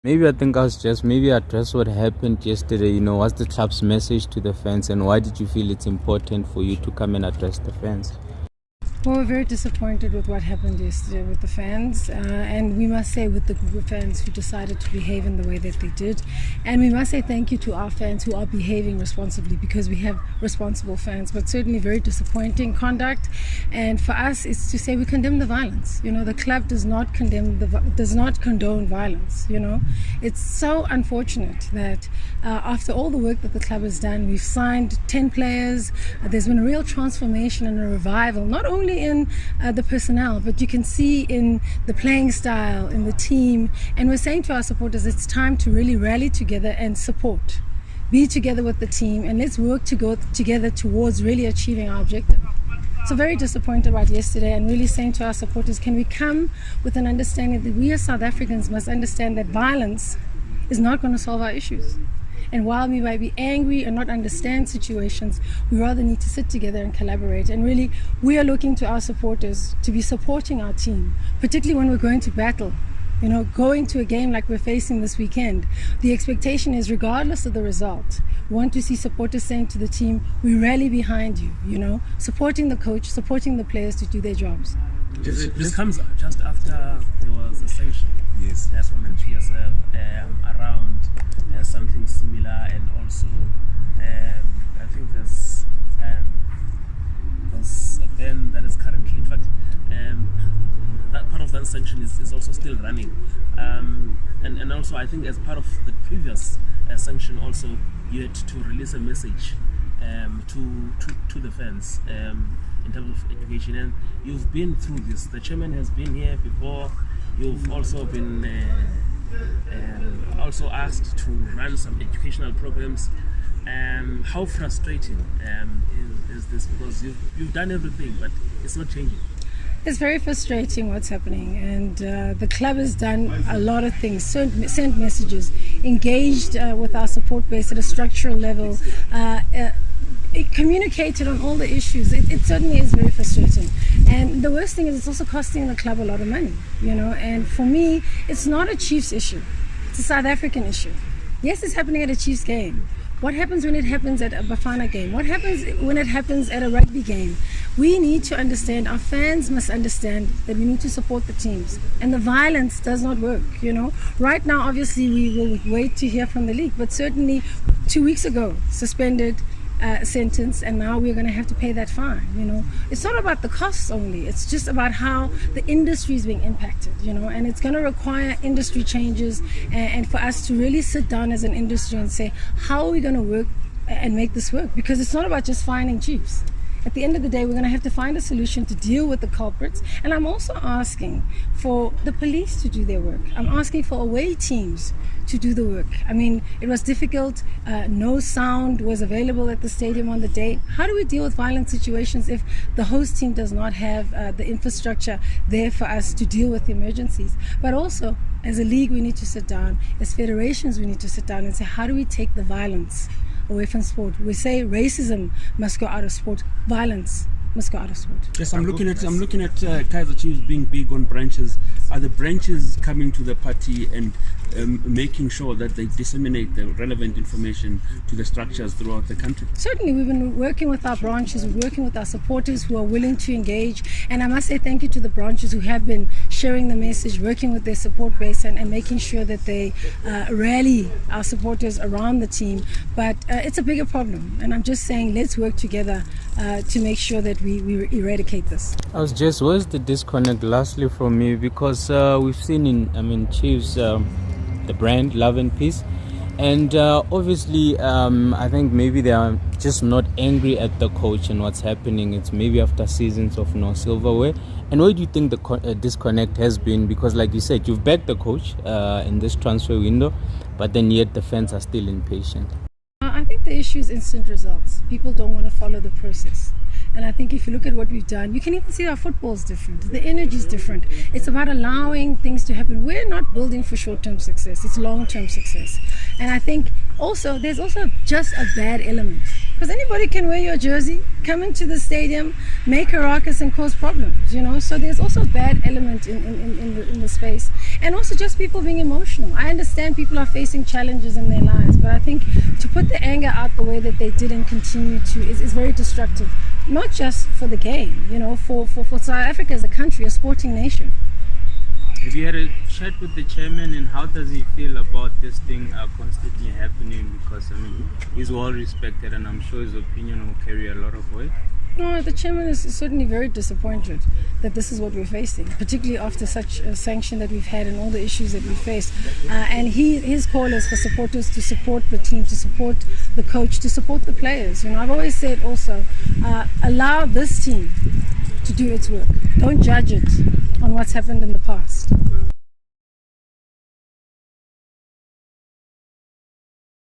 Maybe I think maybe address what happened yesterday. What's the club's message to the fans, and why did you feel it's important for you to come and address the fans? Well, we're very disappointed with what happened yesterday with the fans, and we must say with the group of fans who decided to behave in the way that they did. And we must say thank you to our fans who are behaving responsibly, because we have responsible fans, but certainly very disappointing conduct. And for us, it's to say we condemn the violence. The club does not condone violence. It's so unfortunate that after all the work that the club has done, we've signed 10 players. There's been a real transformation and a revival, not only in the personnel, but you can see in the playing style, in the team. And we're saying to our supporters, it's time to really rally together and support. Be together with the team, and let's work to go together towards really achieving our objective. So very disappointed about yesterday, and really saying to our supporters, can we come with an understanding that we as South Africans must understand that violence is not going to solve our issues. And while we might be angry and not understand situations, we rather need to sit together and collaborate. And really, we are looking to our supporters to be supporting our team, particularly when we're going to battle. Going to a game like we're facing this weekend, the expectation is, regardless of the result, we want to see supporters saying to the team, we rally behind you, supporting the coach, supporting the players to do their jobs. This comes just after there was a sanction from the PSL around something similar, and also I think there's a ban that is currently, in fact, that part of that sanction is also still running, and also I think as part of the previous sanction also you had to release a message to the fans in terms of education, and you've been through this. The chairman has been here before. You've also been also asked to run some educational programs. How frustrating is this? Because you've done everything, but it's not changing. It's very frustrating what's happening, and the club has done a lot of things, sent messages, engaged with our support base at a structural level, it communicated on all the issues. It certainly is very frustrating, and the worst thing is it's also costing the club a lot of money, and for me, it's not a Chiefs issue, it's a South African issue. Yes, it's happening at a Chiefs game. What happens when it happens at a Bafana game? What happens when it happens at a rugby game? We need to understand, our fans must understand that we need to support the teams. And the violence does not work, Right now, obviously, we will wait to hear from the league. But certainly, 2 weeks ago, suspended, sentence, and now we're going to have to pay that fine. It's not about the costs only, it's just about how the industry is being impacted, and it's going to require industry changes, and for us to really sit down as an industry and say, how are we going to work and make this work? Because it's not about just fining Chiefs. At the end of the day, we're going to have to find a solution to deal with the culprits. And I'm also asking for the police to do their work. I'm asking for away teams to do the work. I mean, it was difficult. No sound was available at the stadium on the day. How do we deal with violent situations if the host team does not have the infrastructure there for us to deal with emergencies? But also, as a league, we need to sit down. As federations, we need to sit down and say, how do we take the violence away from sport? We say racism must go out of sport, violence must go out of sport. Yes, I'm looking at Kaizer Chiefs being big on branches. Are the branches coming to the party and making sure that they disseminate the relevant information to the structures throughout the country? Certainly, we've been working with our branches, we're working with our supporters who are willing to engage, and I must say thank you to the branches who have been sharing the message, working with their support base and making sure that they rally our supporters around the team. But it's a bigger problem, and I'm just saying let's work together to make sure that we eradicate this. Where's the disconnect lastly from me? Because we've seen in Chiefs the brand Love and Peace, and obviously I think maybe they are just not angry at the coach and what's happening. It's maybe after seasons of no silverware. And where do you think the disconnect has been? Because like you said, you've backed the coach in this transfer window, but then yet the fans are still impatient. I think the issue is instant results. People don't want to follow the process. And I think if you look at what we've done, you can even see our football is different. The energy is different. It's about allowing things to happen. We're not building for short-term success. It's long-term success. And I think also there's also just a bad element Because anybody can wear your jersey, come into the stadium, make a ruckus and cause problems, you know. So there's also a bad element in the space. And also just people being emotional. I understand people are facing challenges in their lives, but I think to put the anger out the way that they did and continue to is very destructive. Not just for the game, you know, for South Africa as a country, a sporting nation. Have you had a chat with the chairman, and how does he feel about this thing constantly happening? Because I mean, he's well respected, and I'm sure his opinion will carry a lot of weight. No, the chairman is certainly very disappointed that this is what we're facing, particularly after such a sanction that we've had and all the issues that we face. And his call is for supporters to support the team, to support the coach, to support the players. You know, I've always said also, allow this team to do its work. Don't judge it on what's happened in the past.